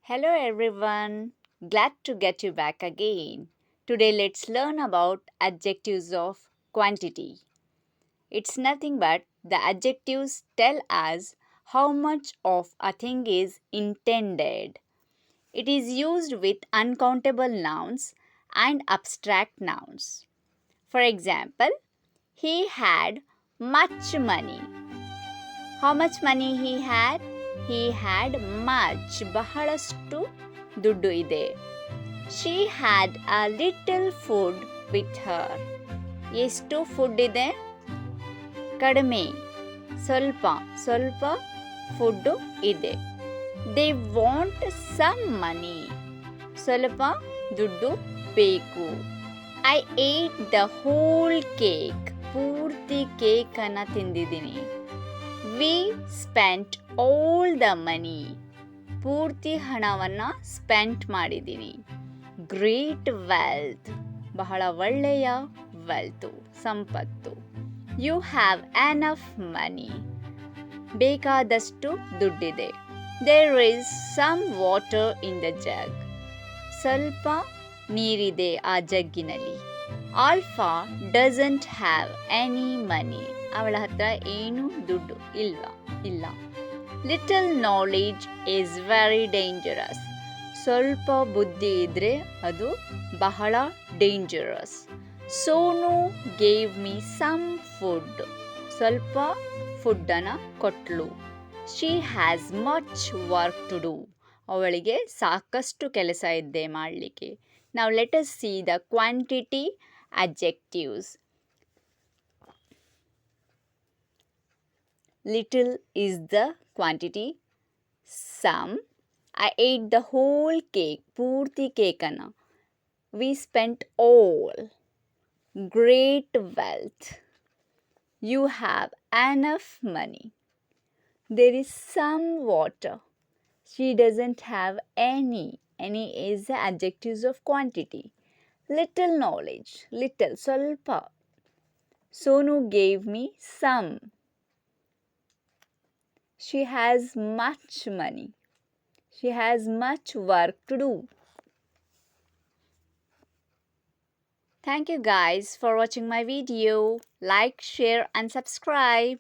Hello everyone, glad to get you back again. Today let's learn about adjectives of quantity. It's nothing but the adjectives tell us how much of a thing is intended. It is used with uncountable nouns and abstract nouns. For example, he had much money. How much money he had? He had much, ಬಹಳಷ್ಟು ದುಡ್ಡು ಇದೆ. She had a little food with her. ಎಷ್ಟು food ಇದೆ? ಕಡಿಮೆ, ಸ್ವಲ್ಪ food ಇದೆ. They want some money. ಸ್ವಲ್ಪ ದುಡ್ಡು ಬೇಕು. I ate the whole cake. ಪೂರ್ತಿ ಕೇಕನ್ನು ತಿಂದಿದ್ದೀನಿ. We spent all the money. ಪೂರ್ತಿ ಹಣವನ್ನು ಸ್ಪೆಂಟ್ ಮಾಡಿದ್ದೀನಿ. ಗ್ರೇಟ್ ವೆಲ್ತ್, ಬಹಳ ಒಳ್ಳೆಯ ವೆಲ್ತು, ಸಂಪತ್ತು. ಯು ಹ್ಯಾವ್ ಎನಫ್ ಮನಿ, ಬೇಕಾದಷ್ಟು ದುಡ್ಡಿದೆ. There is some water in the jug, ಸ್ವಲ್ಪ ನೀರಿದೆ ಆ ಜಗ್ಗಿನಲ್ಲಿ. Alpha doesn't have any money, ಅವಳ ಹತ್ರ ಏನು ದುಡ್ಡು ಇಲ್ಲ. Little knowledge is very dangerous, ಸ್ವಲ್ಪ ಬುದ್ಧಿ ಇದ್ರೆ ಅದು ಬಹಳ dangerous. Sonu gave me some food, ಸ್ವಲ್ಪ ಫುಡ್ಡನ್ನು ಕೊಟ್ಲು. She has much work to do, ಅವಳಿಗೆ ಸಾಕಷ್ಟು ಕೆಲಸ ಇದೆ ಮಾಡಲಿಕ್ಕೆ. Now let us see the quantity adjectives. Little is the quantity. Some, I ate the whole cake, ಪೂರ್ತಿ ಕೇಕನ್ನು. We spent all. Great wealth. You have enough money. There is some water. She doesn't have any. Any is the adjectives of quantity. Little knowledge, little, ಸ್ವಲ್ಪ. Sonu gave me some. She has much money. She has much work to do. Thank you guys for watching my video. Like, share and subscribe.